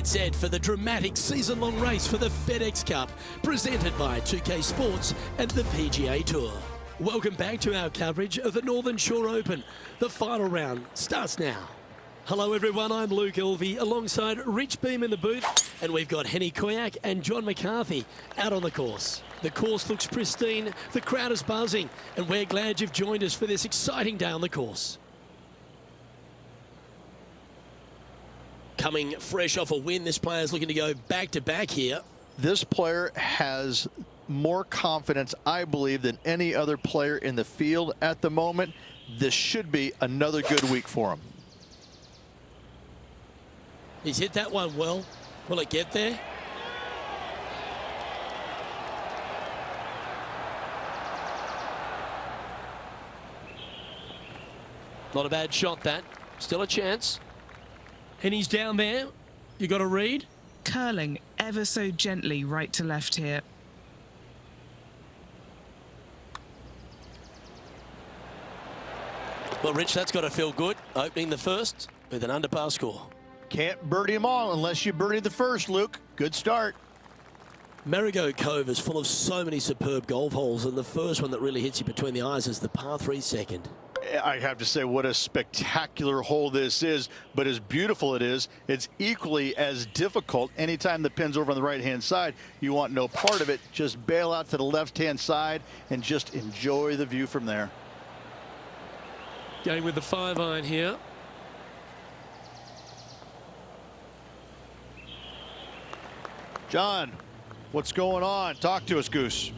Get set for the dramatic season-long race for the FedEx Cup, presented by 2K Sports and the PGA Tour. Welcome back to our coverage of the Northern Shore Open. The final round starts now. Hello everyone, I'm Luke Elvey alongside Rich Beam in the booth, and we've got Henny Koyak and John McCarthy out on the course. The course looks pristine, the crowd is buzzing, and we're glad you've joined us for this exciting day on the course. Coming fresh off a win, this player's looking to go back-to-back here. This player has more confidence, I believe, than any other player in the field at the moment. This should be another good week for him. He's hit that one well. Will it get there? Not a bad shot, that. Still a chance. Henny's down there. You got a read? Curling ever so gently right to left here. Well, Rich, that's got to feel good. Opening the first with an under-par score. Can't birdie them all unless you birdie the first, Luke. Good start. Marigot Cove is full of so many superb golf holes, and the first one that really hits you between the eyes is the par 3 second. I have to say, what a spectacular hole this is, but as beautiful it is, it's equally as difficult. Anytime the pin's over on the right-hand side, you want no part of it. Just bail out to the left-hand side and just enjoy the view from there. Going with the 5-iron here. John, what's going on? Talk to us, Goose.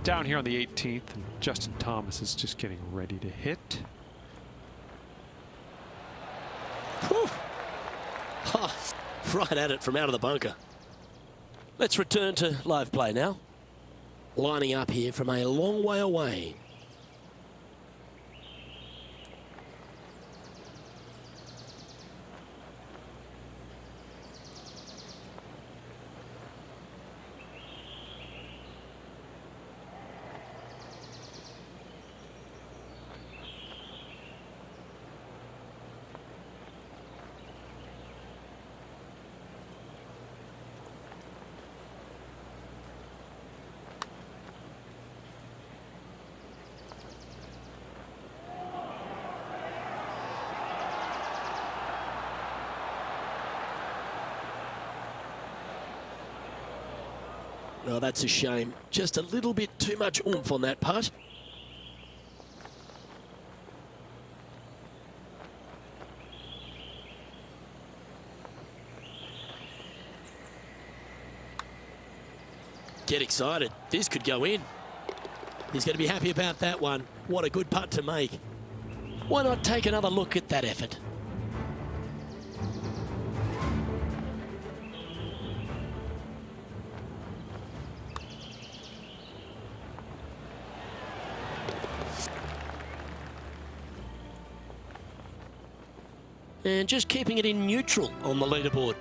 Down here on the 18th, and Justin Thomas is just getting ready to hit. Whew. Oh, right at it from out of the bunker. Let's return to live play now. Lining up here from a long way away. Oh, that's a shame. Just a little bit too much oomph on that putt. Get excited. This could go in. He's going to be happy about that one. What a good putt to make. Why not take another look at that effort? And just keeping it in neutral on the leaderboard.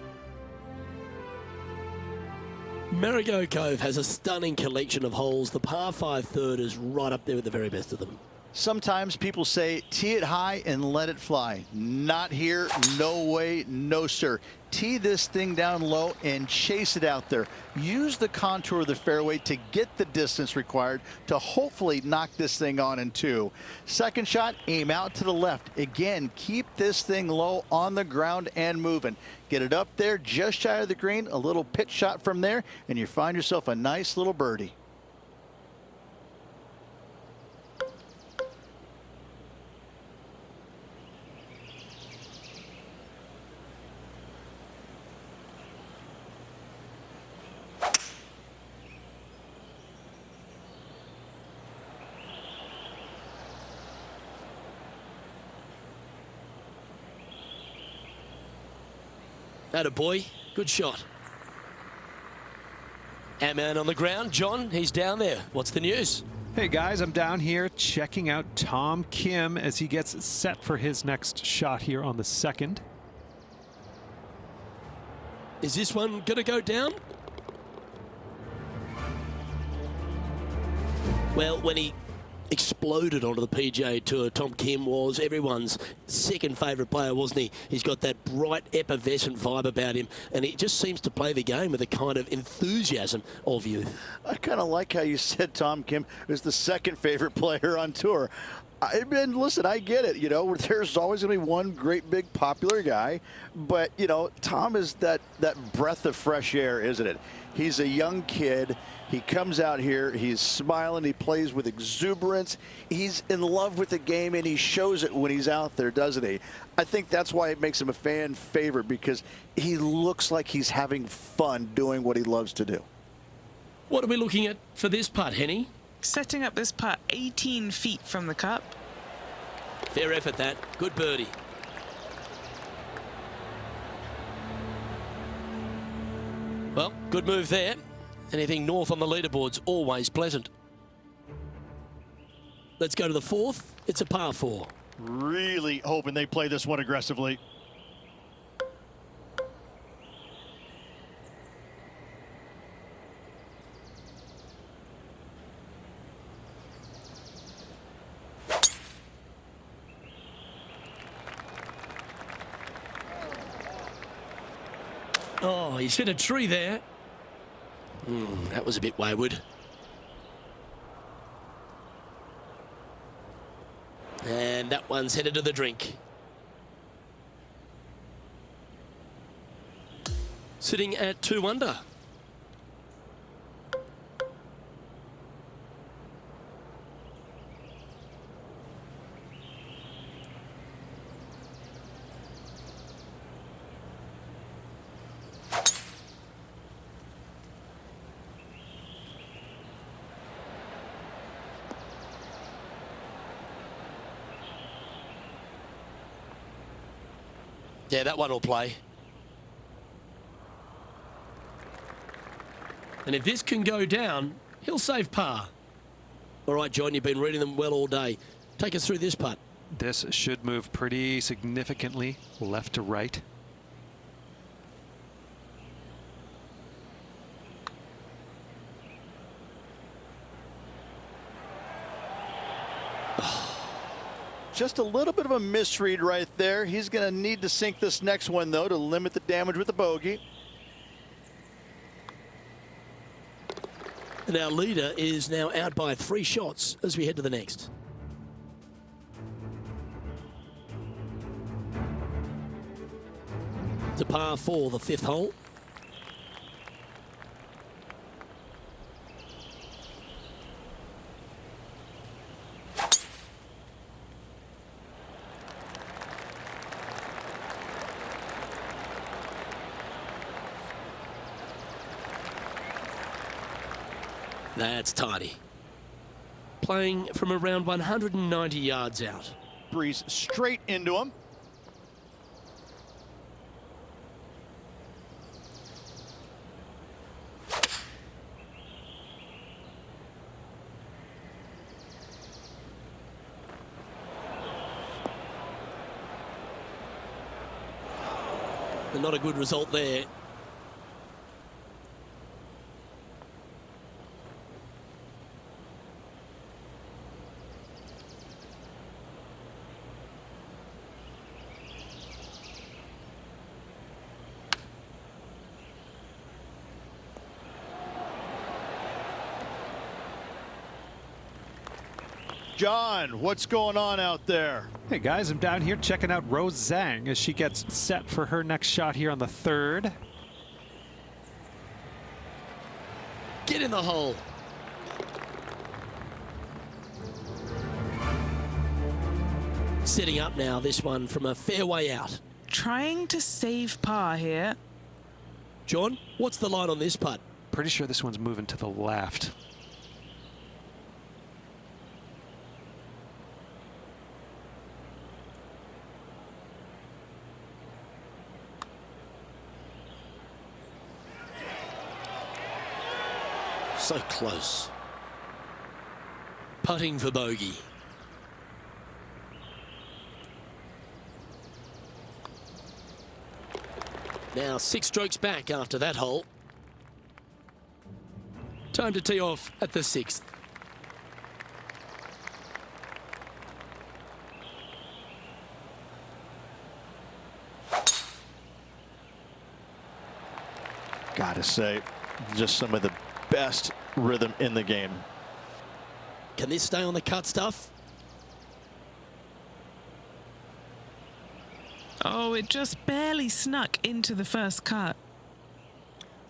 Marigot Cove has a stunning collection of holes. The par 5 third is right up there with the very best of them. Sometimes people say, tee it high and let it fly. Not here, no way, no sir. Tee this thing down low and chase it out there. Use the contour of the fairway to get the distance required to hopefully knock this thing on in 2. Second shot, aim out to the left. Again, keep this thing low on the ground and moving. Get it up there just shy of the green, a little pitch shot from there, and you find yourself a nice little birdie. Attaboy, good shot. Ant-Man on the ground. John, he's down there. What's the news? Hey guys, I'm down here checking out Tom Kim as he gets set for his next shot here on the 2nd. Is this one going to go down? Well, when he exploded onto the PGA Tour. Tom Kim was everyone's second favourite player, wasn't he? He's got that bright, effervescent vibe about him, and he just seems to play the game with a kind of enthusiasm of youth. I kind of like how you said Tom Kim is the second favorite player on tour. And listen, I get it. You know, there's always going to be one great big popular guy, but you know, Tom is that breath of fresh air, isn't it? He's a young kid. He comes out here, he's smiling, he plays with exuberance. He's in love with the game, and he shows it when he's out there, doesn't he? I think that's why it makes him a fan favorite, because he looks like he's having fun doing what he loves to do. What are we looking at for this putt, Henny? Setting up this putt 18 feet from the cup. Fair effort, that. Good birdie. Well, good move there. Anything north on the leaderboard's always pleasant. Let's go to the fourth. It's a par 4. Really hoping they play this one aggressively. Oh, he's hit a tree there. That was a bit wayward. And that one's headed to the drink. Sitting at 2 under. Yeah, that one will play. And if this can go down, he'll save par. All right, John, you've been reading them well all day. Take us through this putt. This should move pretty significantly left to right. Just a little bit of a misread right there. He's going to need to sink this next one, though, to limit the damage with the bogey. And our leader is now out by 3 shots as we head to the next. It's a par 4, the 5th hole. That's tidy. Playing from around 190 yards out. Breeze straight into him. And not a good result there. John, what's going on out there? Hey guys, I'm down here checking out Rose Zhang as she gets set for her next shot here on the 3rd. Get in the hole. Setting up now, this one from a fairway out. Trying to save par here. John, what's the line on this putt? Pretty sure this one's moving to the left. So close. Putting for bogey. Now 6 strokes back after that hole. Time to tee off at the 6th. Gotta say, just some of the best rhythm in the game. Can this stay on the cut stuff? Oh, it just barely snuck into the first cut.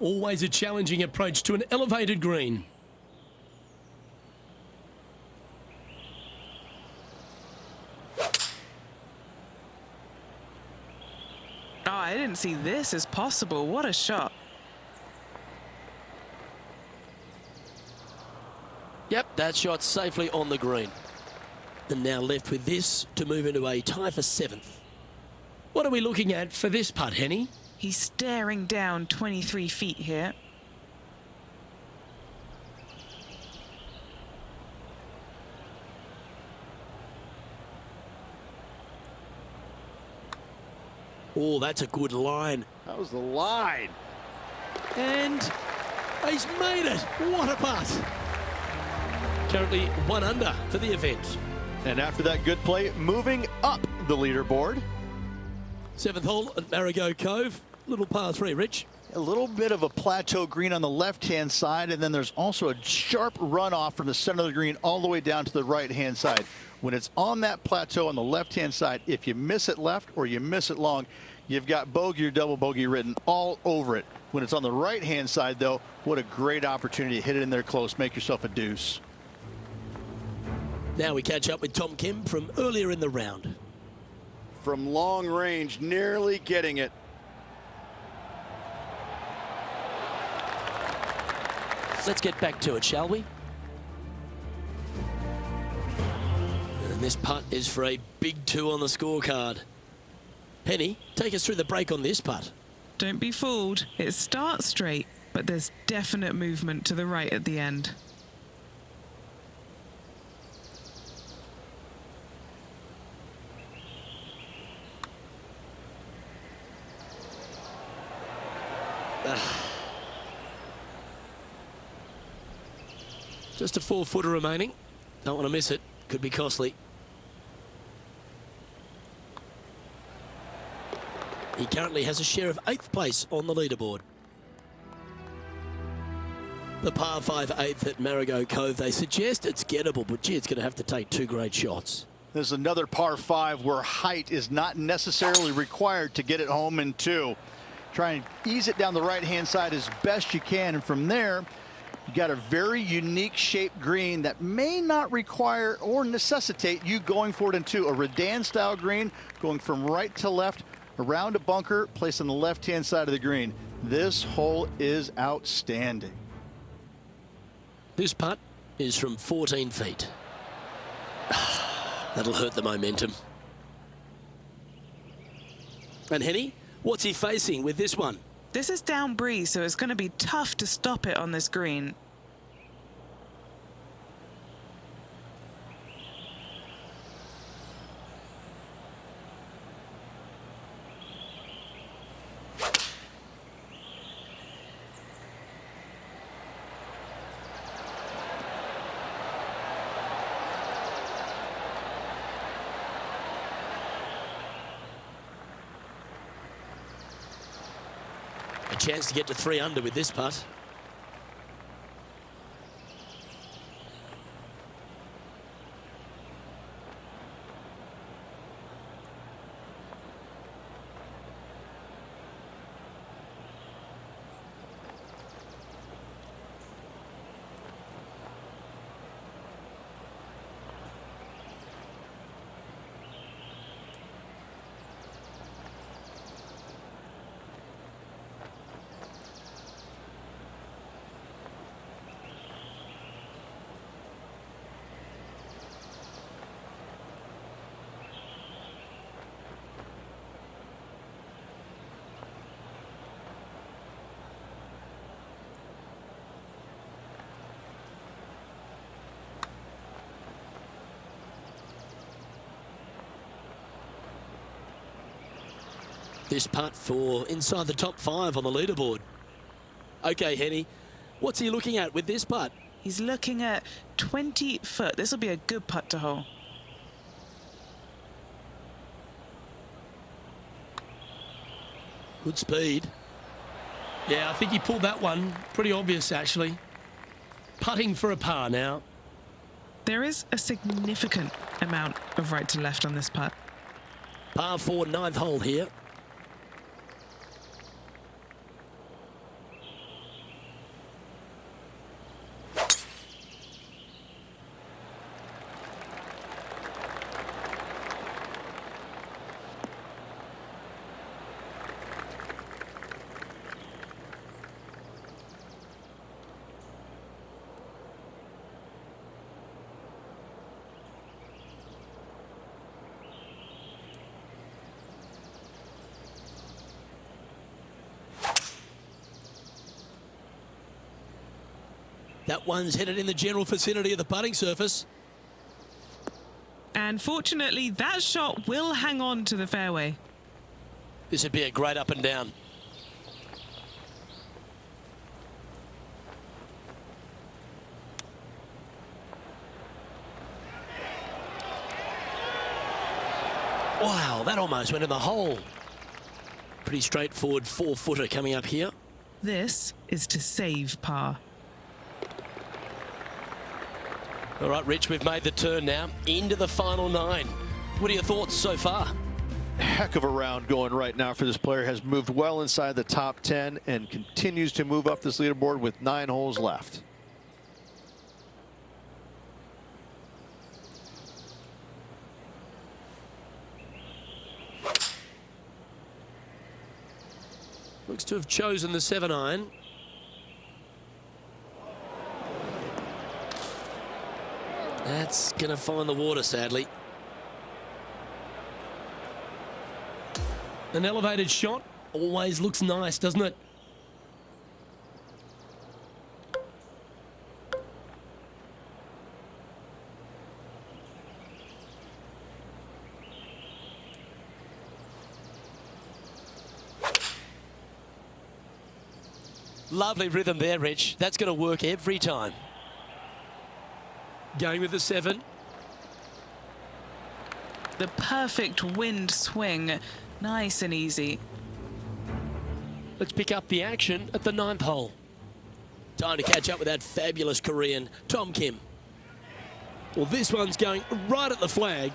Always a challenging approach to an elevated green. Oh, I didn't see this as possible. What a shot. Yep, that shot safely on the green. And now left with this to move into a tie for 7th. What are we looking at for this putt, Henny? He's staring down 23 feet here. Oh, that's a good line. That was the line. And he's made it. What a putt. Currently 1 under for the event. And after that good play, moving up the leaderboard. 7th hole at Marigot Cove. Little par 3, Rich. A little bit of a plateau green on the left-hand side, and then there's also a sharp runoff from the center of the green all the way down to the right-hand side. When it's on that plateau on the left-hand side, if you miss it left or you miss it long, you've got bogey or double bogey written all over it. When it's on the right-hand side, though, what a great opportunity to hit it in there close, make yourself a deuce. Now we catch up with Tom Kim from earlier in the round. From long range, nearly getting it. Let's get back to it, shall we? And this putt is for a big 2 on the scorecard. Henny, take us through the break on this putt. Don't be fooled. It starts straight, but there's definite movement to the right at the end. Just a 4-footer remaining. Don't want to miss it. Could be costly. He currently has a share of 8th place on the leaderboard. The par 5 8th at Marigot Cove. They suggest it's gettable, but gee, it's going to have to take 2 great shots. There's another par 5 where height is not necessarily required to get it home in 2. Try and ease it down the right-hand side as best you can, and from there, you got a very unique shaped green that may not require or necessitate you going for it in 2. A Redan-style green going from right to left, around a bunker, placed on the left-hand side of the green. This hole is outstanding. This putt is from 14 feet. That'll hurt the momentum. And Henny, what's he facing with this one? This is down breeze, so it's going to be tough to stop it on this green. A chance to get to 3 under with this putt. This putt for inside the top 5 on the leaderboard. Okay, Henny, what's he looking at with this putt? He's looking at 20 foot. This will be a good putt to hole. Good speed. Yeah, I think he pulled that one. Pretty obvious, actually. Putting for a par now. There is a significant amount of right to left on this putt. Par 4, 9th hole here. That one's headed in the general vicinity of the putting surface. And fortunately, that shot will hang on to the fairway. This would be a great up and down. Wow, that almost went in the hole. Pretty straightforward 4-footer coming up here. This is to save par. All right, Rich, we've made the turn now into the final 9. What are your thoughts so far? Heck of a round going right now for this player. Has moved well inside the top 10 and continues to move up this leaderboard with 9 holes left. Looks to have chosen the 7-iron. That's going to find the water, sadly. An elevated shot always looks nice, doesn't it? Lovely rhythm there, Rich. That's going to work every time. Going with the 7. The perfect wind swing. Nice and easy. Let's pick up the action at the 9th hole. Time to catch up with that fabulous Korean, Tom Kim. Well, this one's going right at the flag.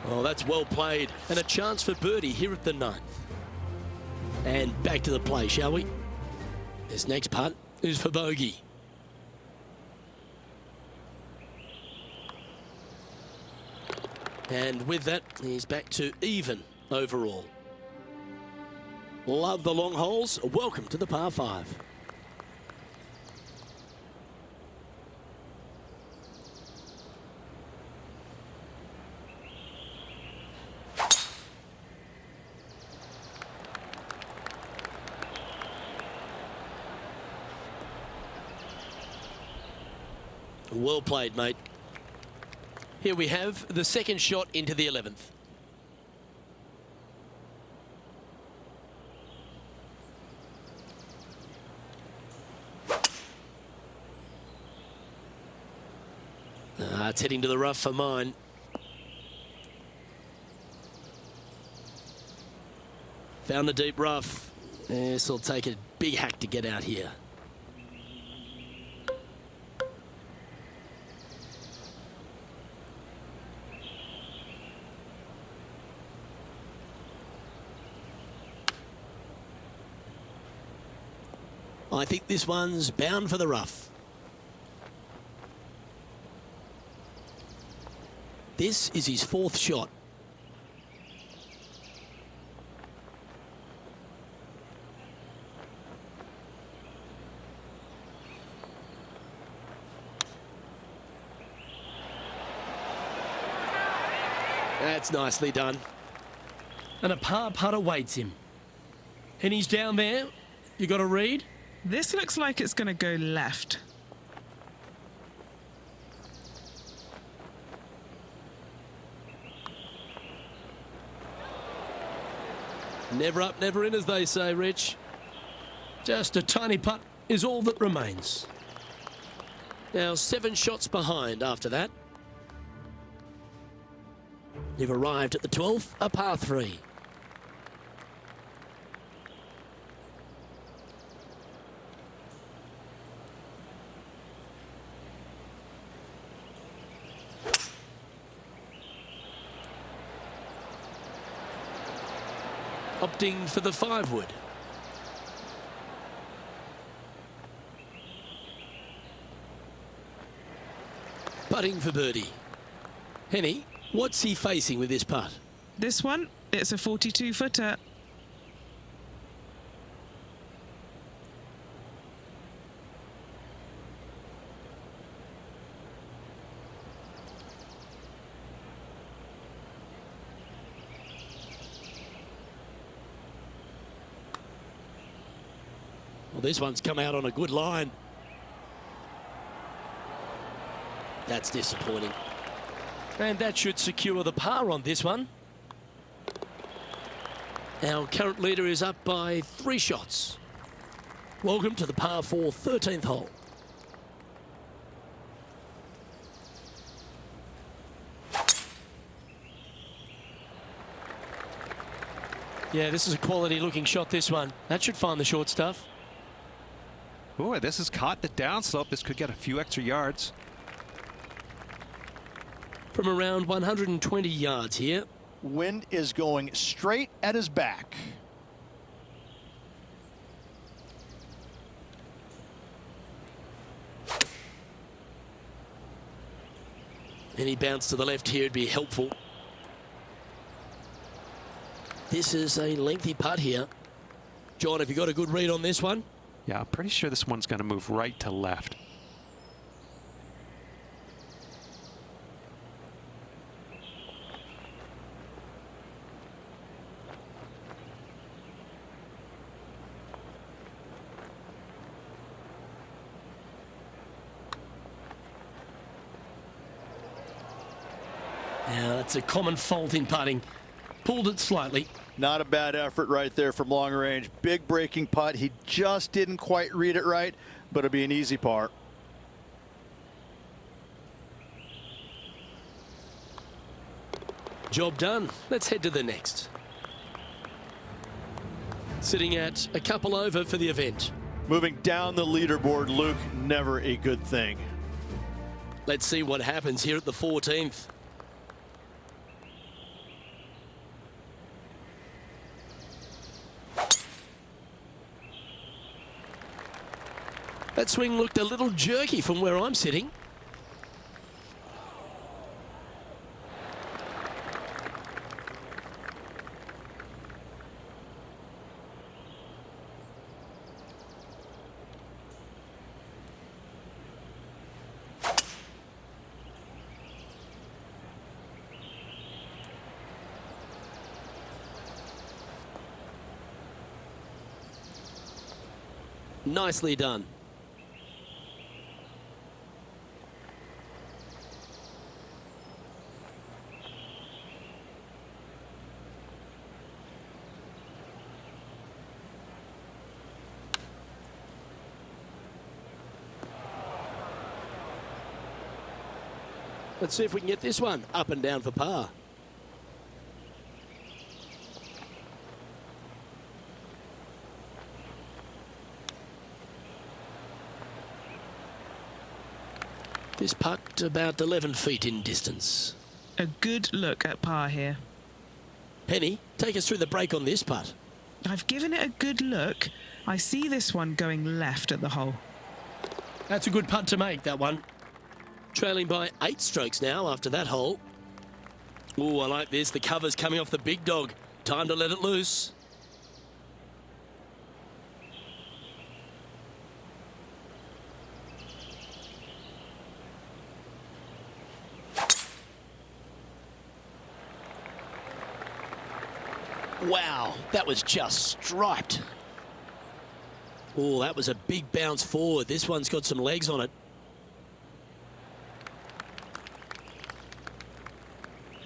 Oh, that's well played. And a chance for birdie here at the 9th. And back to the play, shall we? This next putt is for bogey. And with that, he's back to even overall. Love the long holes. Welcome to the par 5. Well played, mate. Here we have the second shot into the 11th. It's heading to the rough for mine. Found the deep rough. This will take a big hack to get out here. I think this one's bound for the rough. This is his 4th shot. That's nicely done. And a par putt awaits him. And he's down there. You got to read. This looks like it's going to go left. Never up, never in, as they say, Rich. Just a tiny putt is all that remains. Now 7 shots behind after that. You've arrived at the 12th, a par 3. opting for the 5-wood. Putting for birdie. Henny, what's he facing with this putt? This one, it's a 42-footer. Well, this one's come out on a good line. That's disappointing. And that should secure the par on this one. Our current leader is up by 3 shots. Welcome to the par 4 13th hole. Yeah, this is a quality looking shot, this one. That should find the short stuff. Boy, this has caught the downslope. This could get a few extra yards. From around 120 yards here. Wind is going straight at his back. Any bounce to the left here would be helpful. This is a lengthy putt here. John, have you got a good read on this one? Yeah, I'm pretty sure this one's going to move right to left. Yeah, that's a common fault in putting. Pulled it slightly. Not a bad effort right there from long range. Big breaking putt. He just didn't quite read it right, but it'll be an easy par. Job done. Let's head to the next. Sitting at a couple over for the event. Moving down the leaderboard, Luke, never a good thing. Let's see what happens here at the 14th. That swing looked a little jerky from where I'm sitting. Nicely done. Let's see if we can get this one up and down for par. This putt about 11 feet in distance. A good look at par here. Penny, take us through the break on this putt. I've given it a good look. I see this one going left at the hole. That's a good putt to make, that one. Trailing by 8 strokes now after that hole. Ooh, I like this. The cover's coming off the big dog. Time to let it loose. Wow, that was just striped. Oh, that was a big bounce forward. This one's got some legs on it.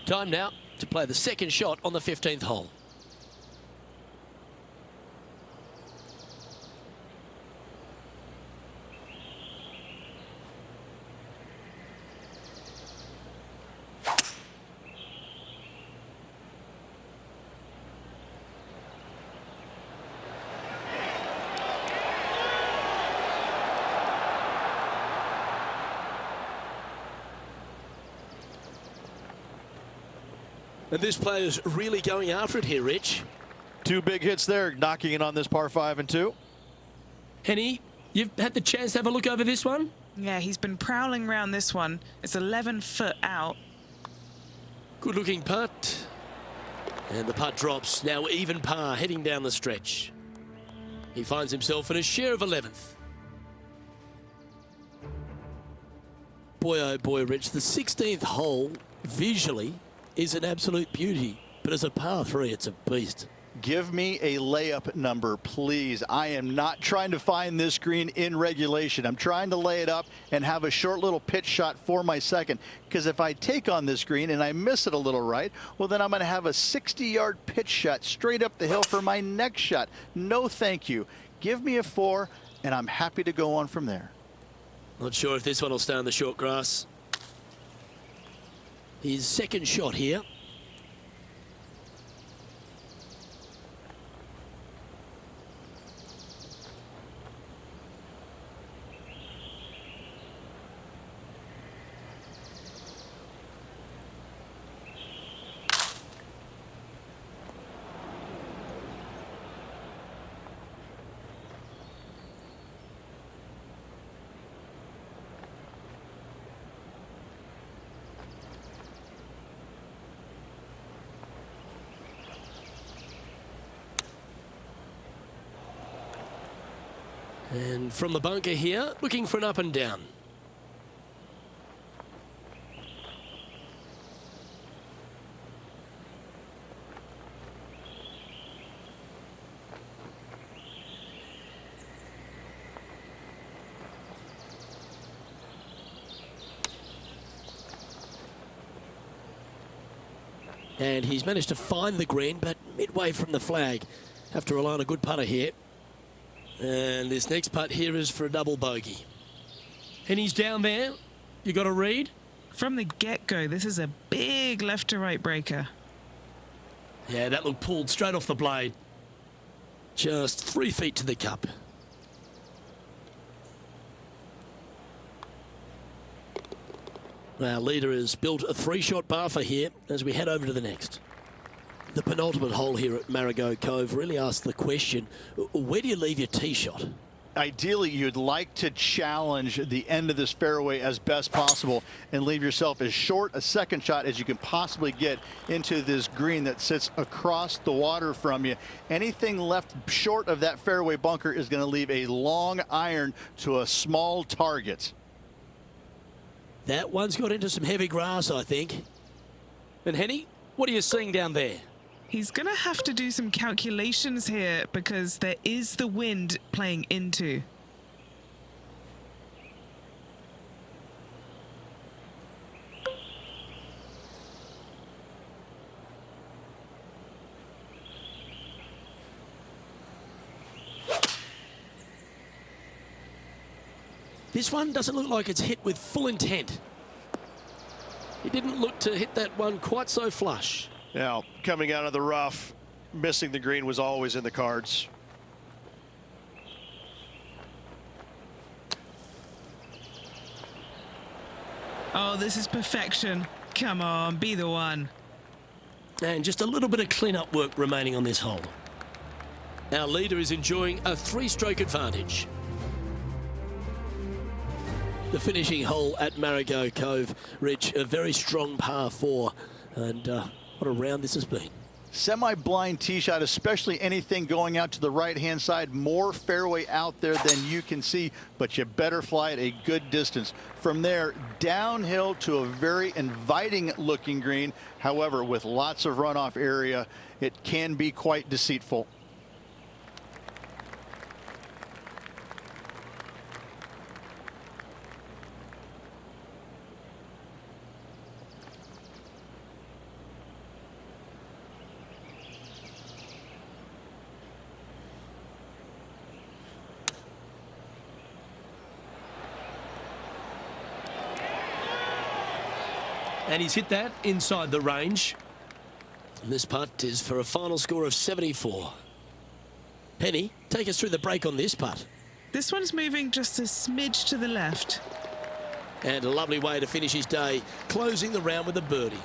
Time now to play the second shot on the 15th hole. And this player's really going after it here, Rich. Two big hits there, knocking in on this par 5 and 2. Henny, you've had the chance to have a look over this one? Yeah, he's been prowling around this one. It's 11 foot out. Good looking putt. And the putt drops, now even par, heading down the stretch. He finds himself in a share of 11th. Boy, oh boy, Rich, the 16th hole, visually, is an absolute beauty. But as a par 3, it's a beast. Give me a layup number, please. I am not trying to find this green in regulation. I'm trying to lay it up and have a short little pitch shot for my second. Because if I take on this green and I miss it a little right, well, then I'm going to have a 60-yard pitch shot straight up the hill for my next shot. No, thank you. Give me a 4, and I'm happy to go on from there. Not sure if this one will stay on the short grass. His second shot here. And from the bunker here, looking for an up and down. And he's managed to find the green, but midway from the flag. Have to rely on a good putter here. And this next putt here is for a double bogey. And he's down there. You got a read? From the get-go, this is a big left-to-right breaker. Yeah, that looked pulled straight off the blade. Just 3 feet to the cup. Our leader has built a 3-shot buffer here as we head over to the next. The penultimate hole here at Marigot Cove really asks the question, where do you leave your tee shot? Ideally, you'd like to challenge the end of this fairway as best possible and leave yourself as short a second shot as you can possibly get into this green that sits across the water from you. Anything left short of that fairway bunker is going to leave a long iron to a small target. That one's got into some heavy grass, I think. And Henny, what are you seeing down there? He's going to have to do some calculations here because there is the wind playing into. This one doesn't look like it's hit with full intent. He didn't look to hit that one quite so flush. Now, coming out of the rough, missing the green was always in the cards. Oh, this is perfection. Come on, be the one. And just a little bit of clean-up work remaining on this hole. Our leader is enjoying a 3-stroke advantage. The finishing hole at Marigot Cove, Rich, a very strong par 4. And what a round this has been. Semi-blind tee shot, especially anything going out to the right-hand side. More fairway out there than you can see, but you better fly it a good distance. From there, downhill to a very inviting-looking green. However, with lots of runoff area, it can be quite deceitful. And he's hit that inside the range. And this putt is for a final score of 74. Henny, take us through the break on this putt. This one's moving just a smidge to the left. And a lovely way to finish his day, closing the round with a birdie.